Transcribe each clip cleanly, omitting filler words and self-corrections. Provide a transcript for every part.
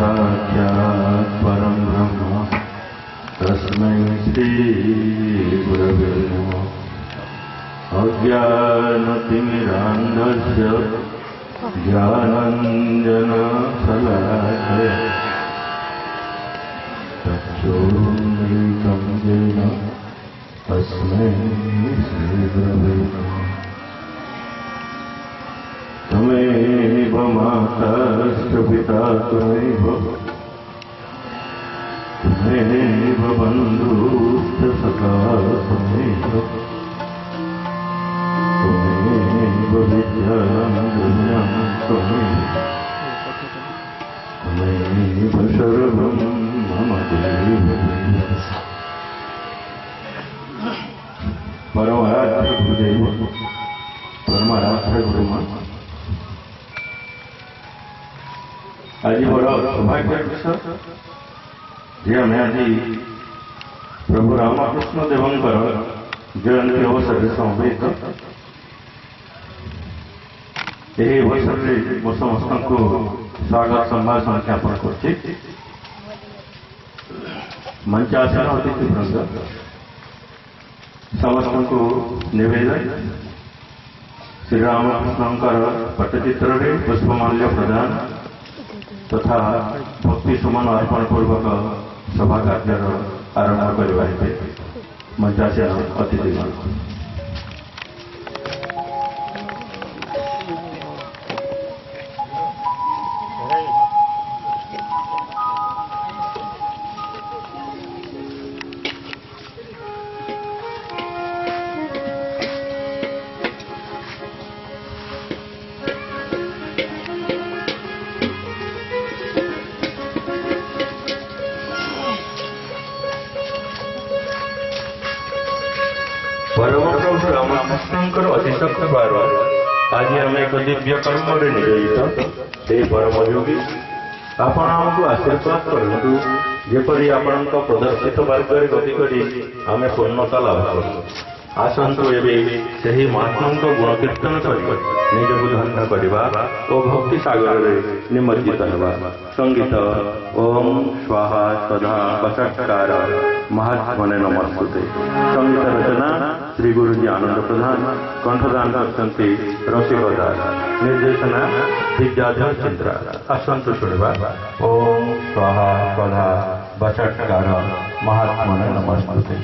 साक्षात् परं ब्रह्म तस्मै श्रीगुरवे नमः। अज्ञानतिमिरान्धस्य ज्ञानाञ्जनशलाकया चक्षुरुन्मीलितं येन तस्मै श्रीगुरवे नमः। त्वमेव माताश्च पिता त्वमेव त्वमेव बन्धुश्च सखा त्वमेव त्वमेव विद्यां गम्यं त्वमेव सर्वं मम देव। परमाराध्य गुरुदेव परमाराध्य गुरुमा आज बड़ा सौभाग्य जे आम आज प्रभु रामकृष्ण देवंकर जयंती अवसर में समवेत यही अवसर में मो समस्त को स्वागत संभाषण ज्ञापन कर मंचासन अतिथि वृंद समस्त को निवेदन श्री रामकृष्ण पट्टचित्र पुष्पमाल्य प्रदान तथा भक्ति सुमन अर्पण पूर्वक सभा कार्य आरंभ करवा मंचासीन अतिथि। परम प्रभु रामकृष्ण अतिशक्त द्वार आज आम एक दिव्य कर्म नियोजित से परम योगी आपण आमको आशीर्वाद करूँ जेपरी आपण प्रदर्शित मार्ग गति करी आम पूर्णता लाभ करूँ। आसतु से महात्मा गुण कीर्तन कर निजक धन्य करवा और भक्ति सागर निमज्जित होगा। संगीत ओम स्वाहा सदा बचत्कार महात्मने नमस्ते। संगीत रचना श्री गुरुजी आनंद प्रधान, कंठदान करते रसिक दास, निर्देशना विद्याधर चित्रा। आसतु शुणवा ओम स्वाहा सदा बचत्कार महात्मने नमस्ते।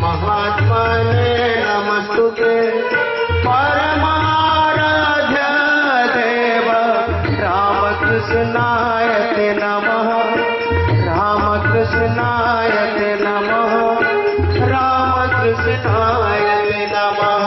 महात्मने नमस्तुते। परमाराध्य देव रामकृष्णाय ते नमः। रामकृष्णाय ते नमः। रामकृष्णाय ते नमः।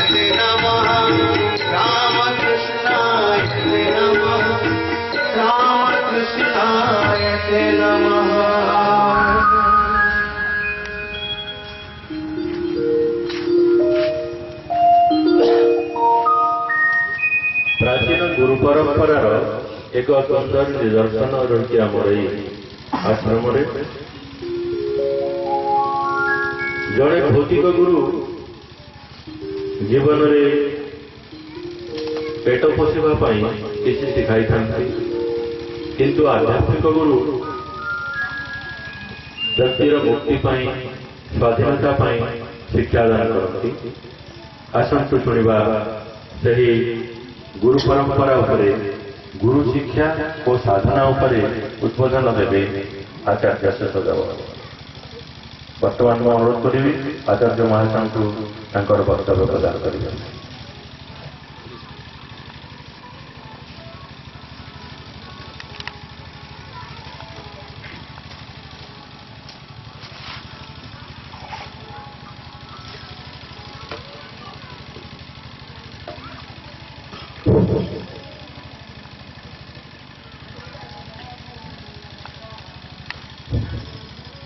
ते नमः रामकृष्णाय ते नमः रामकृष्णाय ते नमः। प्राचीन गुरु परंपरार एक सुंदर निदर्शन रही आमर आश्रम जड़े भौतिक गुरु जीवन में पेट पोषापी किसी शिखाई था किंतु आध्यात्मिक गुरु व्यक्तिर मुक्ति स्वाधीनता शिक्षादान करती। आसंतु शुणा से गुरु परंपरा उपरे गुरु शिक्षा और साधना उपरे उद्बोधन देवे आचार्य शेषदेव। वर्तमान मैं अनुरोध करी आचार्य महाशय को वक्तव्य प्रदान करेंगे।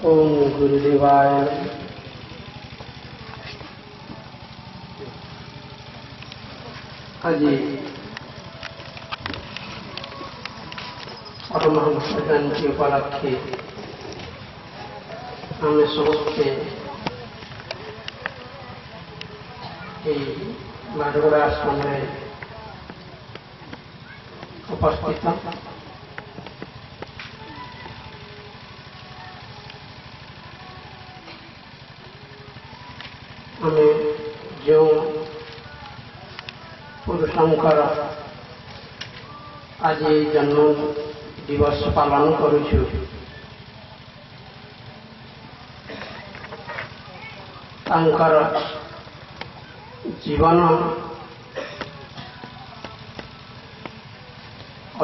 ओम गुरुदेवाय आज परमहंस जयंती उपलक्षे आम समस्ते बारगड़ा आश्रम में उपस्थित आमे जो पुरुषंकर आज जन्म दिवस पालन करुछु तांकर जीवन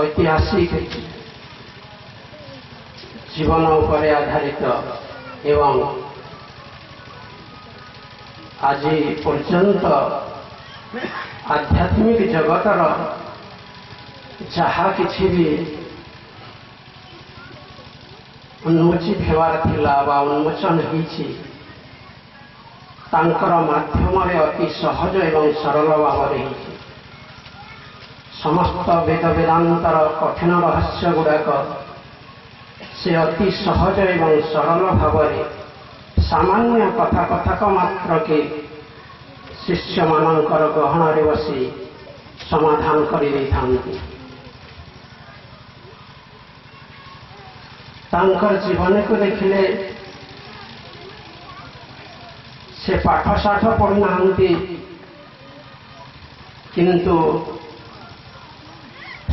ऐतिहासिक जीवन उपरे आधारित एवं आज पर्यंत आध्यात्मिक जगतर जहा किछि भी उन्मोचित हेबार थिला बा उन्मोचन होइछि तांकर माध्यम अति सहज एवं सरल भाव होइछि। समस्त वेद वेदांतर कठिन रहस्य गुड़ाक से अति सहज एवं सरल भाव सामान्य कथा कथक मात्र के शिष्य मानकर गहन बसी समाधान कर जीवन को देखिले से पाठशाठ पढ़ना किंतु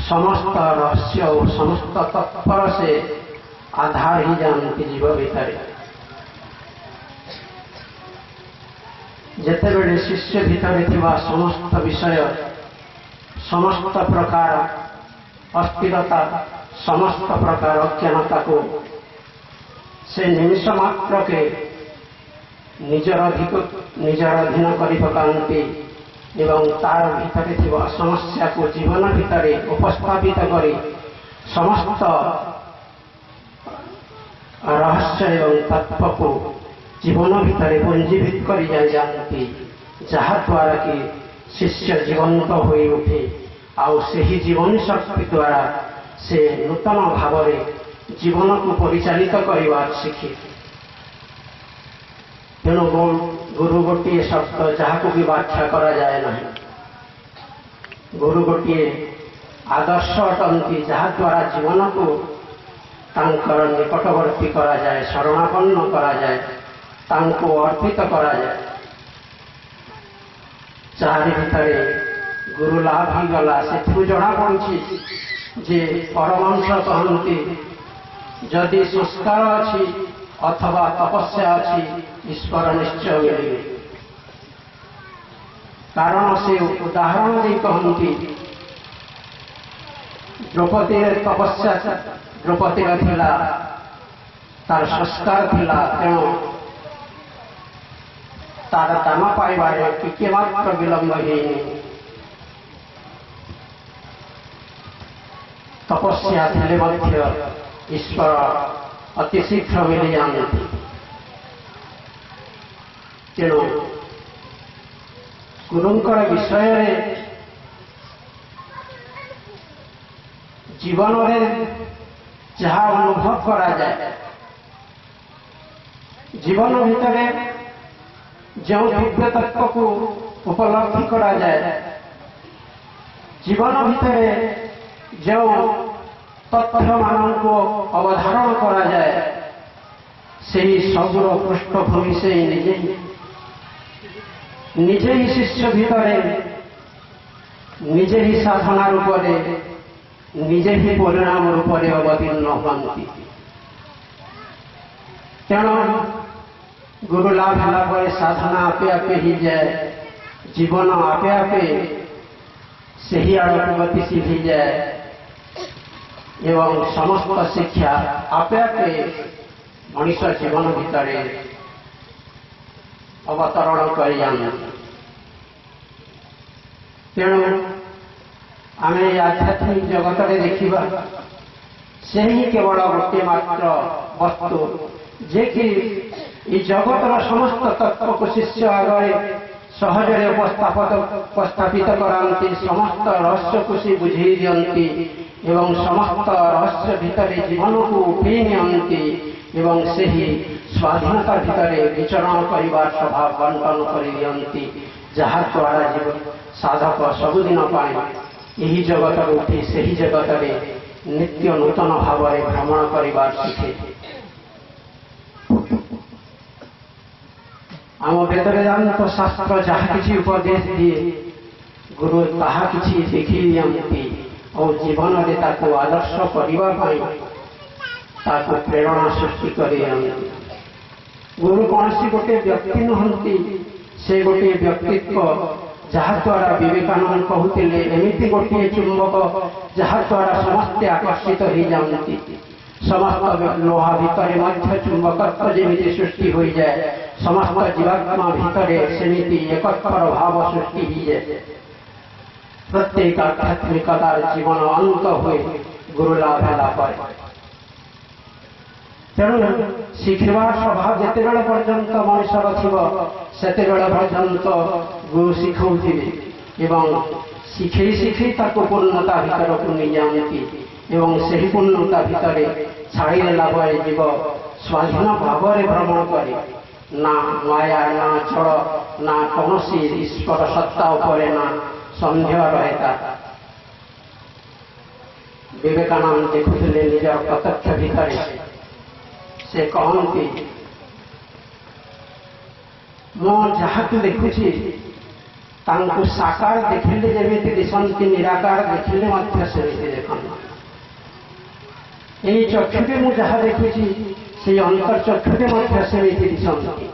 समस्त रहस्य और समस्त तत्पर से आधार ही जानती जीव भीतर जेतेबेले शिष्य भीतर थिबा समस्त विषय समस्त प्रकार अस्थिरता समस्त प्रकार अज्ञानता को से निमिष मात्र के निजर अधीन करि पकांती एवं तार भीतर थिबा समस्या को जीवन भीतर उपस्थापित करी समस्त रहस्य एवं तत्व को जीवन भीतर पंजीकृत कर जानती जहाद्वारा कि शिष्य जीवंत हो उठे आउ से ही जीवन शक्ति द्वारा से नूतन भाव जीवन को परिचालित करने शिखे। तेणु गुरु गोटे शब्द जहाँ को भी व्याख्या करा जाए ना गुरु गोटे आदर्श अटंती जहाद्वारा जीवन को तांकर निकटवर्ती करा जाए शरणापन्न करा जाए तांको अर्पित करा जाए चारि भितर गुरु लाभ ही गला से जना पड़ी जे परमहंस कहती जदि संस्कार अच्छी अथवा तपस्या अच्छी ईश्वर निश्चय मिले कारण से उदाहरण दे कहती द्रौपदी तपस्या द्रौपदी थिला तार संस्कार थिला तेणु ତାର ଦାନ ପାଇବାରେ ଟିକେ ମାତ୍ର ବିଳମ୍ବ ହେଇନି। ତପସ୍ୟା ଥିଲେ ମଧ୍ୟ ଈଶ୍ୱର ଅତି ଶୀଘ୍ର ମିଳିଯାଆନ୍ତି। ତେଣୁ ଗୁରୁଙ୍କର ବିଷୟରେ ଜୀବନରେ ଯାହା ଅନୁଭବ କରାଯାଏ, ଜୀବନ ଭିତରେ ଯେଉଁ ଦିବ୍ୟ ତତ୍ତ୍ୱକୁ ଉପଲବ୍ଧି କରାଯାଏ, ଜୀବନ ଭିତରେ ଯେଉଁ ତଥ୍ୟମାନଙ୍କୁ ଅବଧାରଣ କରାଯାଏ, ସେହି ସବୁର ପୃଷ୍ଠଭୂମି ସେ ନିଜେ ହିଁ ଶିଷ୍ୟ ଭିତରେ ନିଜେ ହିଁ ସାଧନା ରୂପରେ ନିଜେ ହିଁ ପରିଣାମ ରୂପରେ ଅବତୀର୍ଣ୍ଣ ହୁଅନ୍ତି। ତେଣୁ ଗୁରୁ ଲାଭ ହେଲା ପରେ ସାଧନା ଆପେ ଆପେ ହେଇଯାଏ, ଜୀବନ ଆପେ ଆପେ ସେହି ଆଡ଼କୁ ଗତିଶୀଳ ହେଇଯାଏ ଏବଂ ସମସ୍ତ ଶିକ୍ଷା ଆପେ ଆପେ ମଣିଷ ଜୀବନ ଭିତରେ ଅବତରଣ କରିଯାଆନ୍ତି। ତେଣୁ ଆମେ ଏହି ଆଧ୍ୟାତ୍ମିକ ଜଗତରେ ଦେଖିବା, ସେହି କେବଳ ଗୋଟିଏ ମାତ୍ର ବସ୍ତୁ ଯିଏକି ଏହି ଜଗତର ସମସ୍ତ ତତ୍ତ୍ୱକୁ ଶିଷ୍ୟ ଆଗରେ ସହଜରେ ଉପସ୍ଥାପିତ କରାନ୍ତି, ସମସ୍ତ ରହସ୍ୟକୁ ସେ ବୁଝେଇ ଦିଅନ୍ତି ଏବଂ ସମସ୍ତ ରହସ୍ୟ ଭିତରେ ଜୀବନକୁ ଉଠେଇ ନିଅନ୍ତି ଏବଂ ସେହି ସ୍ୱାଧୀନତା ଭିତରେ ବିଚରଣ କରିବାର ସ୍ୱଭାବ ବଣ୍ଟନ କରିଦିଅନ୍ତି, ଯାହାଦ୍ୱାରା ସାଧକ ସବୁଦିନ ପାଇଁ ଏହି ଜଗତରୁ ଉଠି ସେହି ଜଗତରେ ନିତ୍ୟ ନୂତନ ଭାବରେ ଭ୍ରମଣ କରିବାର ଶିଖେ। ଆମ ବେଦବେଦାନ୍ତ ଶାସ୍ତ୍ର ଯାହା କିଛି ଉପଦେଶ ଦିଏ, ଗୁରୁ ତାହା କିଛି ଦେଖି ଦିଅନ୍ତି ଓ ଜୀବନରେ ତାକୁ ଆଦର୍ଶ କରିବା ପାଇଁ ତାକୁ ପ୍ରେରଣା ସୃଷ୍ଟି କରିଦିଅନ୍ତି। ଗୁରୁ କୌଣସି ଗୋଟିଏ ବ୍ୟକ୍ତି ନୁହନ୍ତି, ସେ ଗୋଟିଏ ବ୍ୟକ୍ତିତ୍ୱ ଯାହାଦ୍ୱାରା ବିବେକାନନ୍ଦ କହୁଥିଲେ, ଏମିତି ଗୋଟିଏ ଚୁମ୍ବକ ଯାହାଦ୍ୱାରା ସମସ୍ତେ ଆକର୍ଷିତ ହୋଇଯାଆନ୍ତି। ସମସ୍ତ ଲୋହା ଭିତରେ ମଧ୍ୟ ଚୁମ୍ବକତ୍ୱ ଯେମିତି ସୃଷ୍ଟି ହୋଇଯାଏ, ସମସ୍ତ ଜୀବାତ୍ମା ଭିତରେ ସେମିତି ଏକତ୍ୱର ଭାବ ସୃଷ୍ଟି ହୋଇଯାଏ। ପ୍ରତ୍ୟେକ ଆଧ୍ୟାତ୍ମିକତାର ଜୀବନ ଅନ୍ତ ହୁଏ ଗୁରୁ ଲାଭ ହେଲା ପରେ। ତେଣୁ ଶିଖିବାର ସ୍ୱଭାବ ଯେତେବେଳେ ପର୍ଯ୍ୟନ୍ତ ମଣିଷର ଥିବ, ସେତେବେଳେ ପର୍ଯ୍ୟନ୍ତ ଗୁରୁ ଶିଖଉଥିବେ ଏବଂ ଶିଖେଇ ଶିଖେଇ ତାକୁ ପୂର୍ଣ୍ଣତା ଭିତରକୁ ନେଇଯାଆନ୍ତି ଏବଂ ସେହି ପୂର୍ଣ୍ଣତା ଭିତରେ ଛାଡ଼ିଦେଲା ପରେ ଯିବ ସ୍ୱାଧୀନ ଭାବରେ ଭ୍ରମଣ କରି, ନା ମାୟା, ନା ଜଳ, ନା କୌଣସି ଈଶ୍ୱର ସତ୍ତା ଉପରେ ନା ସନ୍ଦେହ ରହେ। ବିବେକାନନ୍ଦ ଦେଖୁଥିଲେ ନିଜର ପ୍ରତ୍ୟକ୍ଷ ଭିତରେ, ସେ କହନ୍ତି, ମୁଁ ଯାହାକୁ ଦେଖୁଛି ତାଙ୍କୁ ସାକାର ଦେଖିଲେ ଯେମିତି ଦିଶନ୍ତି, ନିରାକାର ଦେଖିଲେ ମଧ୍ୟ ସେମିତି ଦେଖନ୍ତି। ଏହି ଚକ୍ଷୁରେ ମୁଁ ଯାହା ଦେଖୁଛି ସେହି ଅନ୍ତର୍ଚକ୍ଷୁରେ ମଧ୍ୟ ସେମିତି ଦିଶନ୍ତି।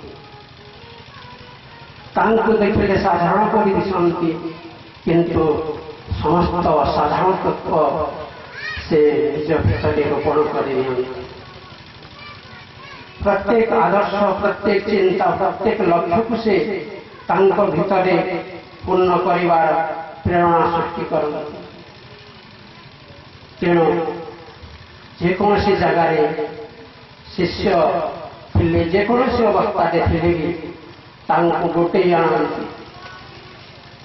ତାଙ୍କୁ ଦେଖିଲେ ସାଧାରଣ କରି ଦିଶନ୍ତି, କିନ୍ତୁ ସମସ୍ତ ଅସାଧାରଣ ତତ୍ତ୍ୱ ସେ ନିଜ ଭିତରେ ରୋପଣ କରି ନିଅନ୍ତି। ପ୍ରତ୍ୟେକ ଆଦର୍ଶ, ପ୍ରତ୍ୟେକ ଚିନ୍ତା, ପ୍ରତ୍ୟେକ ଲକ୍ଷ୍ୟକୁ ସେ ତାଙ୍କ ଭିତରେ ପୂର୍ଣ୍ଣ କରିବାର ପ୍ରେରଣା ସୃଷ୍ଟି କରନ୍ତି। ତେଣୁ ଯେକୌଣସି ଜାଗାରେ ଶିଷ୍ୟ ଥିଲେ, ଯେକୌଣସି ଅବସ୍ଥାରେ ଥିଲେ ବି ତାଙ୍କୁ ଗୋଟେଇ ଆଣନ୍ତି,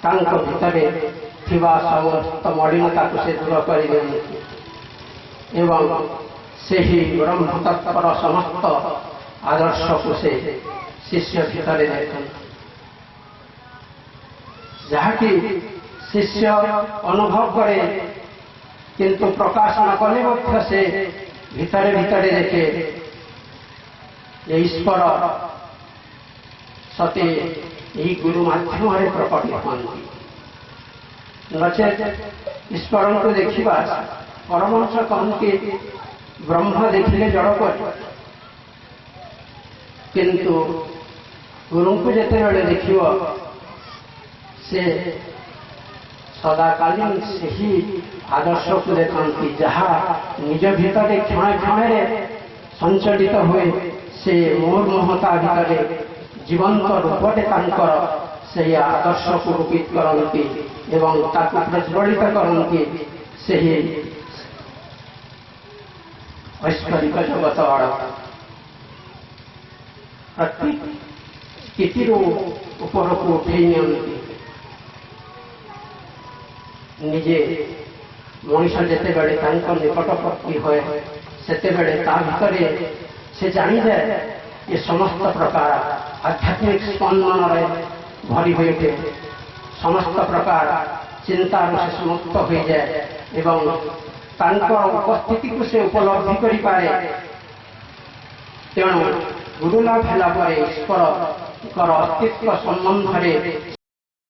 ତାଙ୍କ ଭିତରେ ଥିବା ସମସ୍ତ ମଳିନତାକୁ ସେ ଦୂର କରିଦିଅନ୍ତି ଏବଂ ସେହି ବ୍ରହ୍ମତତ୍ତ୍ୱର ସମସ୍ତ ଆଦର୍ଶକୁ ସେ ଶିଷ୍ୟ ଭିତରେ ଦେଖନ୍ତି, ଯାହାକି ଶିଷ୍ୟ ଅନୁଭବ କରେ କିନ୍ତୁ ପ୍ରକାଶ ନ କଲେ ମଧ୍ୟ ସେ ଭିତରେ ଭିତରେ ଦେଖେ ଯେ ଈଶ୍ୱର ସତେ ଏହି ଗୁରୁ ମାଧ୍ୟମରେ ପ୍ରକଟ ହୁଅନ୍ତି। ନଚେତ୍ ଈଶ୍ୱରଙ୍କୁ ଦେଖିବା, ପରମହଂସ କହନ୍ତି ବ୍ରହ୍ମ ଦେଖିଲେ ଜଡ଼ କରି, କିନ୍ତୁ ଗୁରୁଙ୍କୁ ଯେତେବେଳେ ଦେଖିବ ସେ ସଦାକାলীନ ସେହି ଆଦର୍ଶକୁ ଦେଖନ୍ତି, ଯାହା ନିଜ ଭିତରେ କ୍ଷଣେ କ୍ଷଣରେ ସଞ୍ଚଳିତ ହୁଏ। ସେ ମୁହୂର୍ମୁହତା ଭିତରେ জীবন্ত রূপଟେ ତାଙ୍କର ସେହି ଆଦର୍ଶକୁ ରୂପିତ କରନ୍ତି ଏବଂ ତାକୁ ପ୍ରଜ୍ୱଳିତ କରନ୍ତି ସେହି ଐଶ୍ୱରିକ ଜଗତ ଆଡ଼କୁ। ପ୍ରତ୍ୟେକ ସ୍ଥିତିରୁ ଉପରକୁ ଉଠେଇ ନିଅନ୍ତି। ନିଜେ ମଣିଷ ଯେତେବେଳେ ତାଙ୍କ ନିକଟବର୍ତ୍ତୀ ହୁଏ ସେତେବେଳେ ତା ଭିତରେ ସେ ଜାଣିଯାଏ ଏ ସମସ୍ତ ପ୍ରକାର ଆଧ୍ୟାତ୍ମିକ ସ୍ପନ୍ଦନରେ ଭରି ହୋଇ ଉଠେ, ସମସ୍ତ ପ୍ରକାର ଚିନ୍ତାରୁ ସେ ସମାପ୍ତ ହୋଇଯାଏ ଏବଂ ତାଙ୍କ ଉପସ୍ଥିତିକୁ ସେ ଉପଲବ୍ଧି କରିପାରେ। ତେଣୁ ଗୁରୁଲାଭ ହେଲା ପରେ ଈଶ୍ୱରଙ୍କର ଅସ୍ତିତ୍ୱ ସମ୍ବନ୍ଧରେ